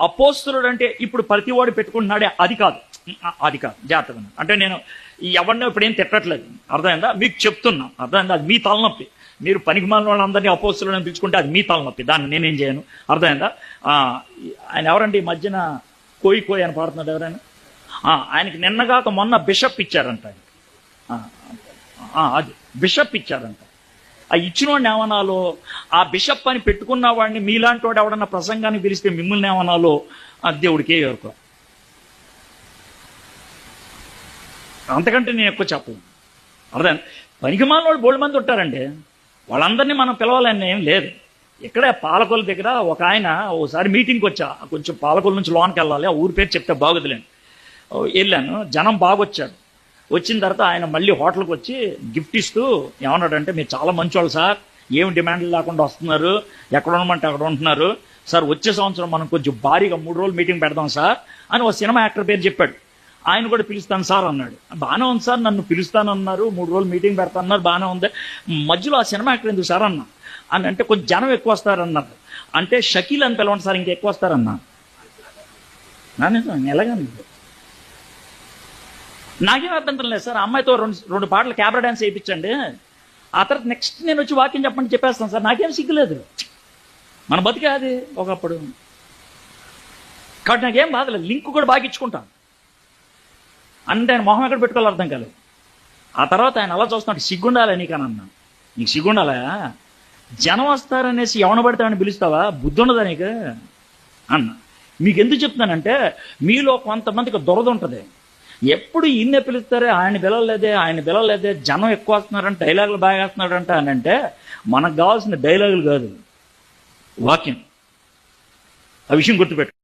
అపోస్తులుడు అంటే ఇప్పుడు ప్రతివాడు పెట్టుకుంటున్నాడే అది కాదు, అది కాదు. జాగ్రత్తగా అంటే నేను ఎవరినో ఇప్పుడు ఏం తిట్టట్లేదు, అర్థమైందా? మీకు చెప్తున్నా, అర్థమైందా? అది మీ తలనొప్పి. మీరు పనికిమాలిన వాళ్ళందరినీ అపోస్తులను పిలుచుకుంటే అది మీ తలనొప్పి, దాన్ని నేనేం చేయను, అర్థమైందా? ఆయన ఎవరండి ఈ మధ్యన కోయి కోయి అని పాడుతున్నాడు ఎవరైనా? ఆయనకి నిన్నగాక మొన్న బిషప్ ఇచ్చారంట. అది బిషప్ ఇచ్చారంట. ఆ ఇచ్చిన వాడిని ఏమనాలో, ఆ బిషప్ అని పెట్టుకున్న వాడిని మీలాంటి వాడు ఎవడన్నా ప్రసంగాన్ని పిలిస్తే మిమ్మల్ని ఏమనాలో దేవుడికే ఎవరుకో. అంతకంటే నేను ఎక్కువ చెప్పను, అర్థం. పనికిమాలిన వాడు బోల్డ్ మంది ఉంటారండి, వాళ్ళందరినీ మనం పిలవాలని ఏం లేదు. ఇక్కడే పాలకొల దగ్గర ఒక ఆయన ఓసారి మీటింగ్కి వచ్చా, కొంచెం పాలకొల నుంచి లోనికి వెళ్ళాలి, ఆ ఊరి పేరు చెప్తే బాగుదిలేండి. వెళ్ళాను, జనం బాగొచ్చారు. వచ్చిన తర్వాత ఆయన మళ్ళీ హోటల్కి వచ్చి గిఫ్ట్ ఇస్తూ ఏమన్నాడంటే, మీరు చాలా మంచోళ్ళు సార్, ఏం డిమాండ్లు లేకుండా వస్తున్నారు, ఎక్కడ ఉండమంటే అక్కడ ఉంటున్నారు సార్, వచ్చే సంవత్సరం మనం కొంచెం భారీగా 3 రోజులు మీటింగ్ పెడదాం సార్ అని ఒక సినిమా యాక్టర్ పేరు చెప్పాడు. ఆయన కూడా పిలుస్తాను సార్ అన్నాడు. బాగానే ఉంది సార్, నన్ను పిలుస్తానన్నారు, 3 రోజులు మీటింగ్ పెడతాన్నారు, బాగానే ఉంది. మధ్యలో ఆ సినిమా యాక్టర్ ఎందుకు సార్ అన్నా అని అంటే, కొంచెం జనం ఎక్కువ వస్తారన్నారు. అంటే షకీల్ అని పిలవండి సార్, ఇంకా ఎక్కువ వస్తారన్నా. ఎలాగని నాకేం అభ్యంతరం లేదు సార్, అమ్మాయితో రెండు పాటలు క్యాబరా డ్యాన్స్ వేయించండి, ఆ తర్వాత నెక్స్ట్ నేను వచ్చి వాకింగ్ చెప్పండి చెప్పేస్తాను సార్, నాకేం సిగ్గులేదు. మన బతికే అది ఒకప్పుడు, కాబట్టి నాకేం బాధలేదు. లింక్ కూడా బాగా ఇచ్చుకుంటాను అంటే ఆయన మొహం ఎక్కడ పెట్టుకోవాలి అర్థం కాలేదు. ఆ తర్వాత ఆయన అలా చూస్తున్నాడు, సిగ్గుండాలి నీకని అన్నా. నీకు సిగ్గుండాలా? జనం వస్తారనేసి ఎవన పడతాడని పిలుస్తావా? బుద్ధి ఉండదా నీకు అన్న. మీకు ఎందుకు చెప్తున్నానంటే, మీలో కొంతమందికి దురద ఉంటుంది. ఎప్పుడు ఈయన్నే పిలుస్తారే, ఆయన పిలవలేదే, జనం ఎక్కువ వస్తున్నారంటే, డైలాగులు బాగా వేస్తున్నాడంట అని అంటే, మనకు కావాల్సిన డైలాగులు కాదు, వాక్యం. ఆ విషయం గుర్తుపెట్టు.